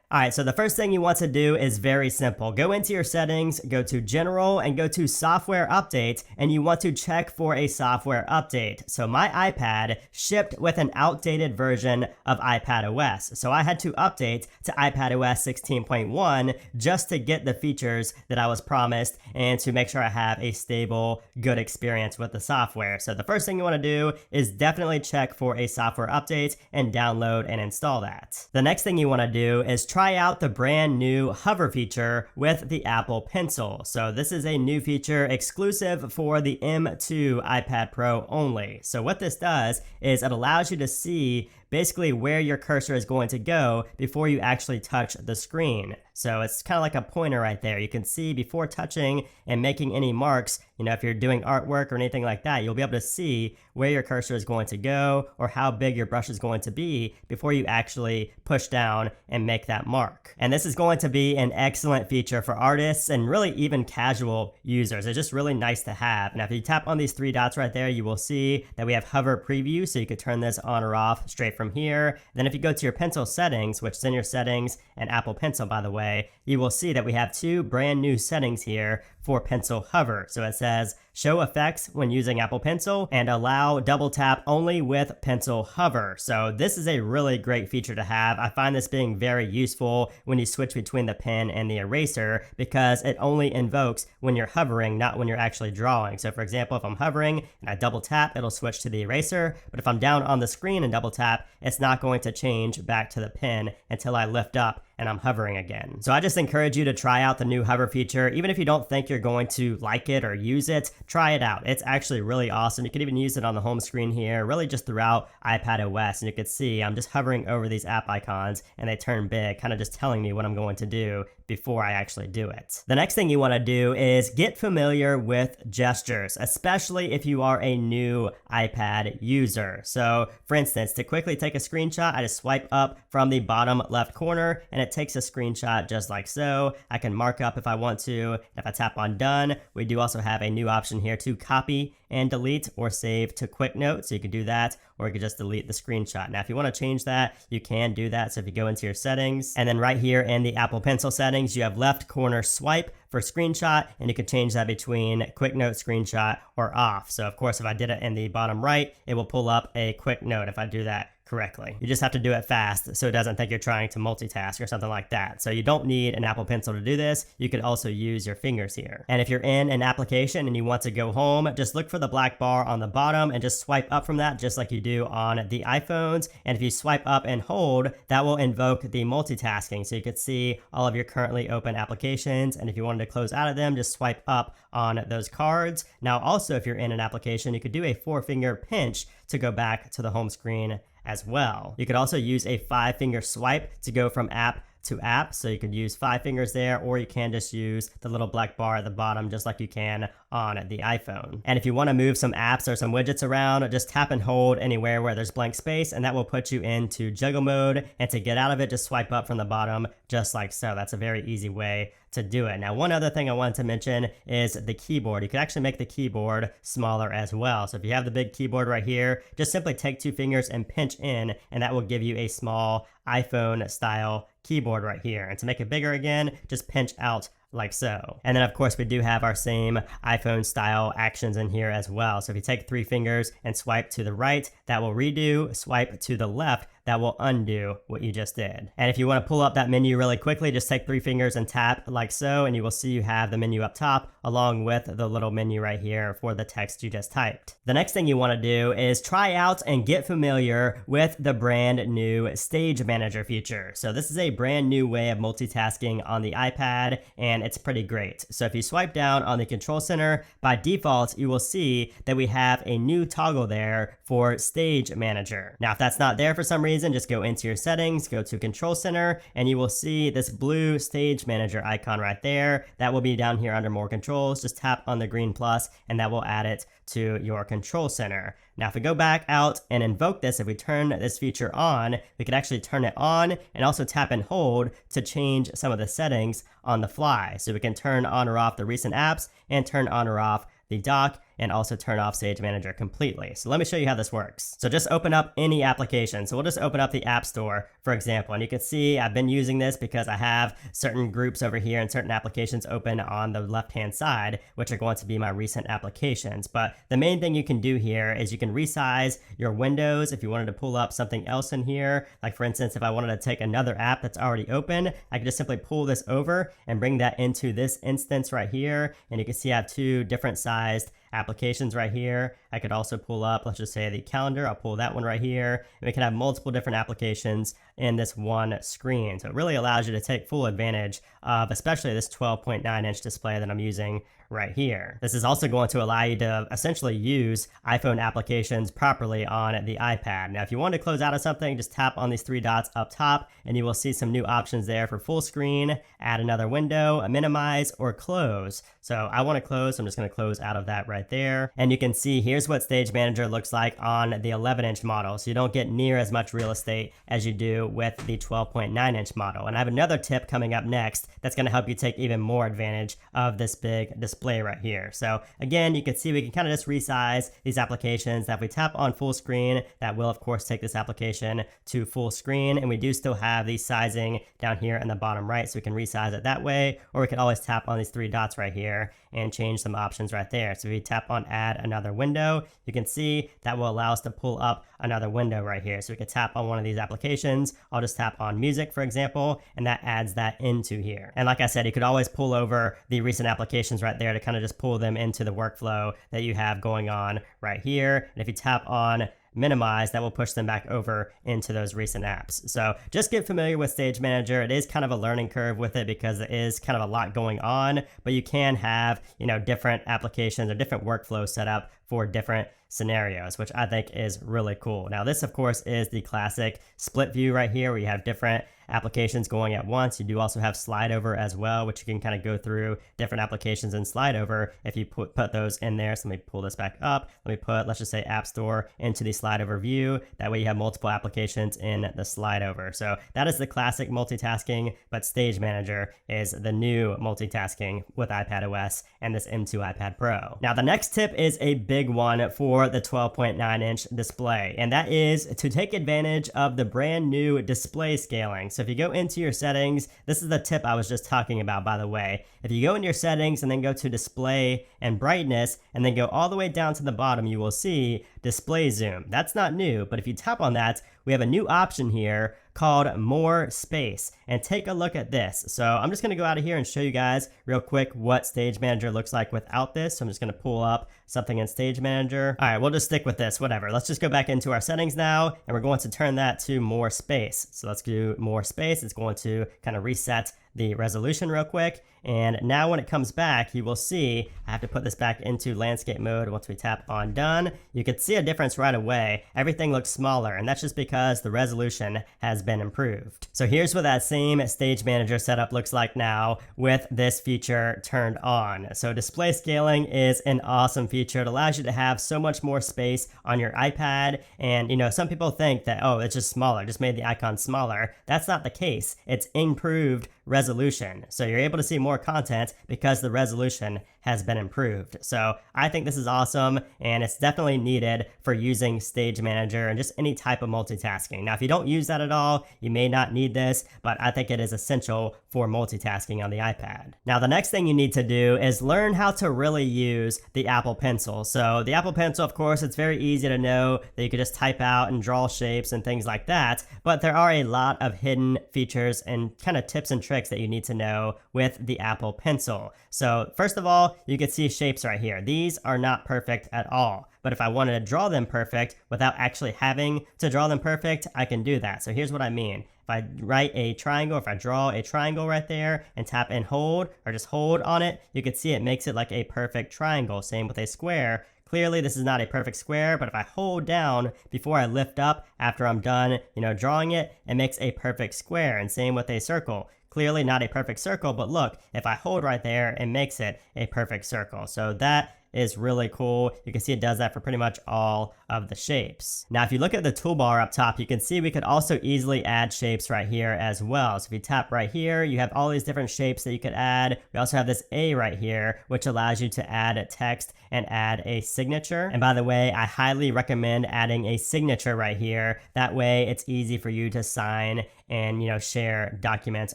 All right, so the first thing you want to do is very simple. Go into your settings, go to General, and go to Software Update, and you want to check for a software update. So my iPad shipped with an outdated version of iPadOS, so I had to update to iPadOS 16.1 just to get the features that I was promised and to make sure I have a stable, good experience with the software. So the first thing you want to do is definitely check for a software update and download and install that. The next thing you want to do is try out the brand new hover feature with the Apple Pencil. So this is a new feature exclusive for the M2 iPad Pro only. So what this does is it allows you to see basically where your cursor is going to go before you actually touch the screen. So it's kind of like a pointer right there. You can see before touching and making any marks, if you're doing artwork or anything like that, you'll be able to see where your cursor is going to go or how big your brush is going to be before you actually push down and make that mark. And this is going to be an excellent feature for artists and really even casual users. It's just really nice to have. Now, if you tap on these three dots right there, you will see that we have hover preview, so you could turn this on or off straight from here. Then if you go to your pencil settings, which is in your settings and Apple Pencil, by the way, you will see that we have two brand new settings here for pencil hover. So it says show effects when using Apple Pencil and allow double tap only with pencil hover. So this is a really great feature to have. I find this being very useful when you switch between the pen and the eraser because it only invokes when you're hovering, not when you're actually drawing. So for example, if I'm hovering and I double tap, it'll switch to the eraser. But if I'm down on the screen and double tap, it's not going to change back to the pen until I lift up and I'm hovering again. So I just encourage you to try out the new hover feature. Even if you don't think you're going to like it or use it, try it out. It's actually really awesome. You can even use it on the home screen here, really just throughout iPadOS. And you can see I'm just hovering over these app icons and they turn big, kind of just telling me what I'm going to do before I actually do it. The next thing you want to do is get familiar with gestures, especially if you are a new iPad user. So for instance, to quickly take a screenshot, I just swipe up from the bottom left corner and it takes a screenshot just like so. I can mark up if I want to. If I tap on done, we do also have a new option here to copy and delete or save to quick note. So you can do that, or you can just delete the screenshot. Now, if you want to change that, you can do that. So if you go into your settings and then right here in the Apple Pencil settings, you have left corner swipe for screenshot, and you can change that between quick note, screenshot, or off. So of course, if I did it in the bottom right, it will pull up a quick note if I do that correctly. You just have to do it fast so it doesn't think you're trying to multitask or something like that. So you don't need an Apple Pencil to do this. You could also use your fingers here. And if you're in an application and you want to go home, just look for the black bar on the bottom and just swipe up from that just like you do on the iPhones. And if you swipe up and hold, that will invoke the multitasking. So you could see all of your currently open applications. And if you wanted to close out of them, just swipe up on those cards. Now also, if you're in an application, you could do a 4-finger pinch to go back to the home screen as well. You could also use a 5-finger swipe to go from app to app. So you could use 5 fingers there, or you can just use the little black bar at the bottom just like you can on the iPhone. And if you want to move some apps or some widgets around, just tap and hold anywhere where there's blank space and that will put you into juggle mode. And to get out of it, just swipe up from the bottom just like so. That's a very easy way to do it. Now, one other thing I wanted to mention is the keyboard. You can actually make the keyboard smaller as well. So if you have the big keyboard right here, just simply take 2 fingers and pinch in, and that will give you a small iPhone style keyboard right here. And to make it bigger again, just pinch out like so. And then of course we do have our same iPhone style actions in here as well. So if you take 3 fingers and swipe to the right, that will redo. Swipe to the left, that will undo what you just did. And if you want to pull up that menu really quickly, just take 3 fingers and tap like so, and you will see you have the menu up top along with the little menu right here for the text you just typed. The next thing you want to do is try out and get familiar with the brand new Stage Manager feature. So this is a brand new way of multitasking on the iPad, and it's pretty great. So if you swipe down on the control center, by default, you will see that we have a new toggle there for Stage Manager. Now, if that's not there for some reason, just go into your settings, go to Control Center, and you will see this blue Stage Manager icon right there. That will be down here under More Controls. Just tap on the green plus, and that will add it to your Control Center. Now, if we go back out and invoke this, if we turn this feature on, we can actually turn it on and also tap and hold to change some of the settings on the fly. So we can turn on or off the recent apps and turn on or off the dock and also turn off Stage Manager completely. So let me show you how this works. So just open up any application. So we'll just open up the App Store, for example, and you can see I've been using this because I have certain groups over here and certain applications open on the left-hand side, which are going to be my recent applications. But the main thing you can do here is you can resize your windows if you wanted to pull up something else in here. Like for instance, if I wanted to take another app that's already open, I could just simply pull this over and bring that into this instance right here. And you can see I have two different sized applications right here. I could also pull up, let's just say the calendar. I'll pull that one right here. And we can have multiple different applications in this one screen. So it really allows you to take full advantage of especially this 12.9-inch display that I'm using right here. This is also going to allow you to essentially use iPhone applications properly on the iPad. Now, if you want to close out of something, just tap on these three dots up top and you will see some new options there for full screen, add another window, minimize, or close. So I want to close, so I'm just going to close out of that right there. And you can see here's what Stage Manager looks like on the 11-inch model. So you don't get near as much real estate as you do with the 12.9-inch model. And I have another tip coming up next that's going to help you take even more advantage of this big display right here. So again, you can see we can kind of just resize these applications. That if we tap on full screen, that will of course take this application to full screen. And we do still have the sizing down here in the bottom right, so we can resize it that way, or we can always tap on these three dots right here and change some options right there. So if you tap on add another window, you can see that will allow us to pull up another window right here. So we could tap on one of these applications. I'll just tap on music, for example, and that adds that into here. And like I said, you could always pull over the recent applications right there to kind of just pull them into the workflow that you have going on right here. And if you tap on minimize, that will push them back over into those recent apps. So just get familiar with Stage Manager. It is kind of a learning curve with it because it is kind of a lot going on, but you can have, different applications or different workflows set up for different scenarios, which I think is really cool. Now this of course is the classic split view right here where you have different applications going at once. You do also have slide over as well, which you can kind of go through different applications and slide over if you put those in there. So let me pull this back up. Let me put, let's just say App Store into the slide over view. That way you have multiple applications in the slide over. So that is the classic multitasking, but Stage Manager is the new multitasking with iPadOS and this M2 iPad Pro. Now the next tip is a big one for the 12.9-inch display, and that is to take advantage of the brand new display scaling. So if you go into your settings, this is the tip I was just talking about, by the way. If you go into your settings and then go to display and brightness and then go all the way down to the bottom, you will see display zoom. That's not new, but if you tap on that, we have a new option here called more space. And take a look at this. So I'm just gonna go out of here and show you guys real quick what Stage Manager looks like without this. So I'm just gonna pull up something in Stage Manager. All right, we'll just stick with this, whatever. Let's just go back into our settings now, and we're going to turn that to more space. So let's do more space. It's going to kind of reset the resolution real quick. And now when it comes back, you will see, I have to put this back into landscape mode. Once we tap on done, you can see a difference right away. Everything looks smaller, and that's just because the resolution has been improved. So here's what that same Stage Manager setup looks like now with this feature turned on. So display scaling is an awesome feature. It allows you to have so much more space on your iPad. And some people think that, oh, it's just smaller, just made the icon smaller. That's not the case. It's improved resolution. So you're able to see more content because the resolution has been improved. So I think this is awesome, and it's definitely needed for using Stage Manager and just any type of multitasking. Now, if you don't use that at all, you may not need this, but I think it is essential for multitasking on the iPad. Now, the next thing you need to do is learn how to really use the Apple Pencil. So the Apple Pencil, of course, it's very easy to know that you could just type out and draw shapes and things like that, but there are a lot of hidden features and kind of tips and tricks that you need to know with the Apple Pencil. So first of all, you can see shapes right here. These are not perfect at all. But if I wanted to draw them perfect without actually having to draw them perfect, I can do that. So here's what I mean. If I write a triangle, if I draw a triangle right there and tap and hold, or just hold on it, you can see it makes it like a perfect triangle. Same with a square. Clearly, this is not a perfect square, but if I hold down before I lift up after I'm done, drawing it, it makes a perfect square. And same with a circle. Clearly not a perfect circle, but look, if I hold right there, it makes it a perfect circle. So that is really cool. You can see it does that for pretty much all of the shapes. Now, if you look at the toolbar up top, you can see we could also easily add shapes right here as well. So if you tap right here, you have all these different shapes that you could add. We also have this A right here, which allows you to add a text and add a signature. And by the way, I highly recommend adding a signature right here. That way it's easy for you to sign and share documents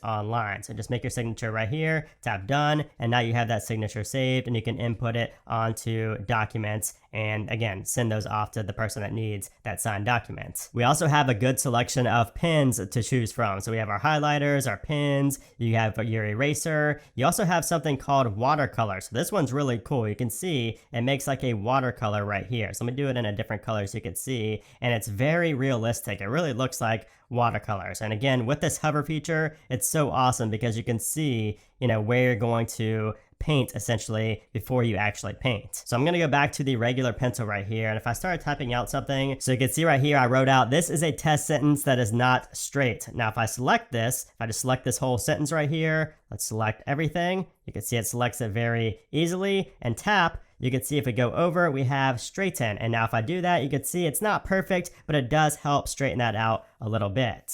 online. So just make your signature right here, tap done, and now you have that signature saved, and you can input it onto documents and again send those off to the person that needs that signed document. We also have a good selection of pens to choose from. So we have our highlighters, our pens, you have your eraser. You also have something called watercolor. So this one's really cool. You can see it makes like a watercolor right here. So let me do it in a different color so you can see, and it's very realistic. It really looks like watercolors. And again, with this hover feature, it's so awesome because you can see, where you're going to paint essentially before you actually paint. So I'm going to go back to the regular pencil right here. And if I start typing out something, so you can see right here, I wrote out, this is a test sentence that is not straight. Now, if I select this, if I just select this whole sentence right here, let's select everything. You can see it selects it very easily, and tap, you can see if we go over, we have straighten. And now if I do that, you can see it's not perfect, but it does help straighten that out a little bit.